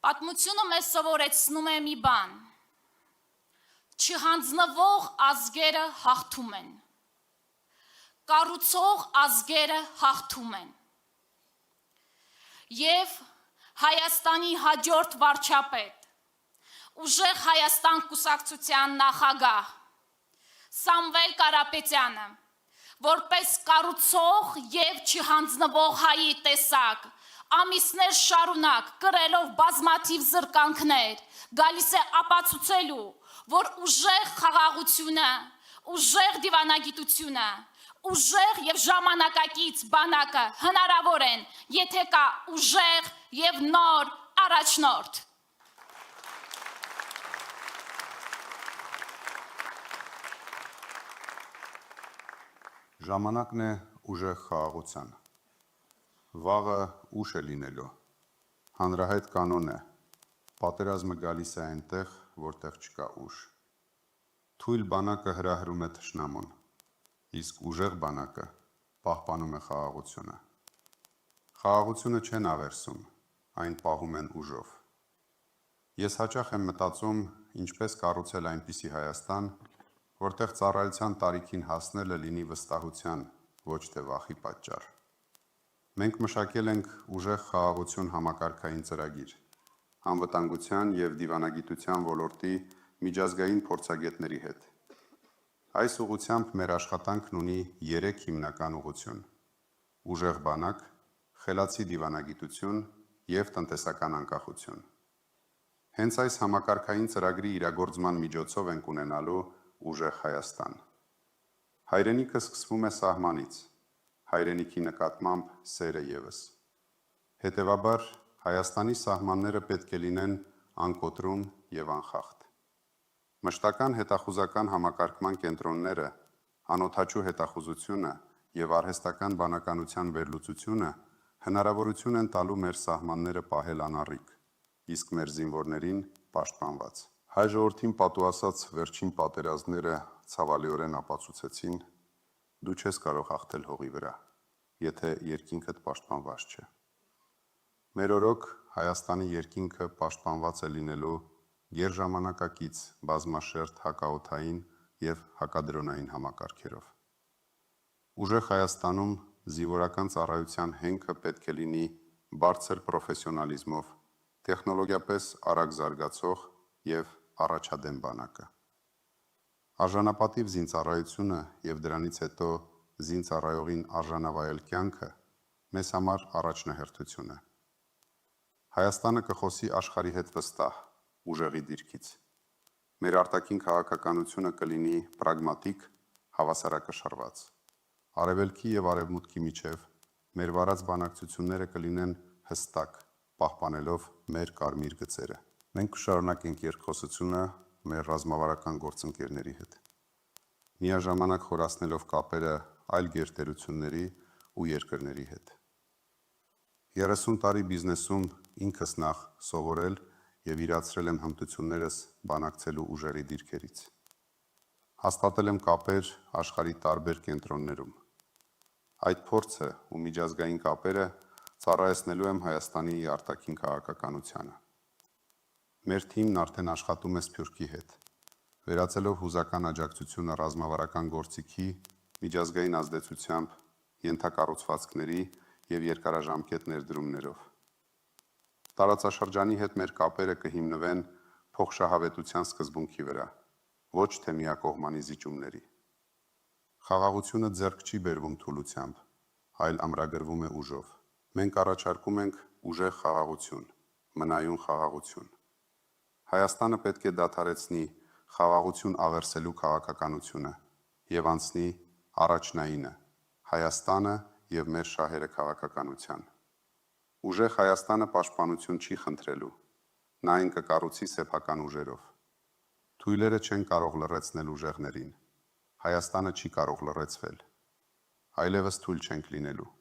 Պատմությունը մեզ սովորեցնում է մի բան. չհանձնվող ազգերը հաղթում են, կառուցող ազգերը հաղթում են։ Եվ Հայաստանի հաջորդ վարչապետ, ուժեղ Հայաստան կուսակցության նախագահ Սամվել Կարապետյանը, որպես կառուցող և չհանձնվող հայի տեսակ, ամիսներ շարունակ կրելով բազմաթիվ զրկանքներ, գալիս է ապացուցելու, որ ուժեղ խաղաղությունը, ուժեղ դիվանագիտությունը, ուժեղ և ժամանակակից բանակը հնարավոր են, եթե կա ուժեղ և նոր առաջնորդ։ Ժամանակն է ուժեղ խաղաղության։ Վաղը ուշ է լինելու։ Հանրահայտ կանոն է։ Պատերազմը գալիս է այնտեղ, որտեղ չկա ուժ։ Թույլ բանակը հրահրում է թշնամուն, իսկ ուժեղ բանակը պահպանում է խաղաղությունը։ Խաղաղությունը չեն աղերսում, այն պահում են ուժով։ Ես հաճախ եմ մտածում, ինչպես կառուցել այնպիսի Հայաստան, որտեղ ծառայության տարիքին հասնելը լինի վստահության, ոչ թե վախի պատճառ։ Մենք մշակել ենք ուժեղ խաղաղություն համակարգային ծրագիր, անվտանգության և դիվանագիտության ոլորտի միջազգային փորձագետների հետ։ Այս ուղղությամբ մեր աշխատանքն ունի 3 հիմնական ուղղություն՝ ուժեղ բանակ, խելացի դիվանագիտություն և տնտեսական անկախություն։ Հենց այս համակարգային ծրագրի իրագործման միջոցով ենք ունենալու ուժեղ Հայաստան։ Հայրենիքը սկսվում է սահմանից, հայրենիքի նկատմամբ սերը ևս։ Հետևաբար, Հայաստանի սահմանները պետք է լինեն անկոտրում և անխախտ։ Մշտական հետախուզական համակարգման կենտրոնները, անօդաչու հետախուզությունը և արհեստական բանականության վերլուծությունը հնարավորություն են տալու մեր սահմանները պահել անառիկ, իսկ մեր զինվորներին պաշտպանված։ Հայ ժողովրդին պատուհասած վերջին պատերազմները ցավալիորեն ապացուցեցին, դու չես կարող հաղթել հողի վրա, եթե երկինքդ պաշտպանված չէ։ Մեր օրոք Հայաստանի երկինքը պաշտպանված է լինելու գերժամանակակից բազմաշերտ հակաօդային և հակադրոնային համակարգերով։ Ուժեղ Հայաստանում զինվորական ծառայության հենքը պետք է լինի բարձր պրոֆեսիոնալիզմով, տեխնոլոգիապես արագ զարգացող և առաջադեմ բանակը։ Արժանապատիվ զինծառայությունը և դրանից հետո զինծառայողին արժանավայել կյանքը մեզ համար առաջնահերթություն է։ Հայաստանը կխոսի աշխարհի հետ վստահ, ուժեղի դիրքից։ Մեր արտաքին քաղաքականությունը կլինի պրագմատիկ, հավասարակշռված։ Արևելքի և արևմուտքի միջև մեր վարած բանակցությունները կլինեն հստակ, պահպանելով մեր կարմիր գծերը։ Մենք կշարունակենք երկխոսությունը մեր ռազմավարական գործընկերների հետ, միաժամանակ խորացնելով կապերը այլ գերտերությունների ու երկրների հետ։ 30 տարի բիզնեսում ինքս նախ սովորել և իրացրել եմ հմտություններս բանակցելու ուժերի դիրքերից։ Հաստատել եմ կապեր աշխարհի տարբեր կենտրոններում։ Այդ փորձը ու միջազգային կապերը ծառայեցնելու եմ Հայաստանի արտաքին քաղաքականությանը։ Մեր թիմն արդեն աշխատում է Սփյուռքի հետ, վերածելով հուզական աջակցությունը ռազմավարական գործիքի, միջազգային ազդեցությամբ, ենթակառուցվածքների և երկարաժամկետ ներդրումներով։ Տարածաշրջանի հետ մեր կապերը կհիմնվեն փոխշահավետության սկզբունքի վրա, ոչ թե միակողմանի զիջումների։ Խաղաղությունը ձեռք չի բերվում թուլությամբ, այլ ամրագրվում է ուժով։ Մենք առաջարկում ենք ուժեղ խաղաղություն, մնայուն խաղաղություն։ Հայաստանը պետք է դադարեցնի խաղաղություն աղերսելու քաղաքականությունը և անցնի առաջնայինը, Հայաստանը և մեր շահերը քաղաքականության։ Ուժեղ Հայաստանը պաշտպանություն չի խնդրելու, նա այն կկառուցի սեփական ուժերով։ Թույլերը չեն կարող լռեցնել ուժեղներին, Հայաստանը չի կարող լռեցվել, այլևս թույլ չենք լինելու։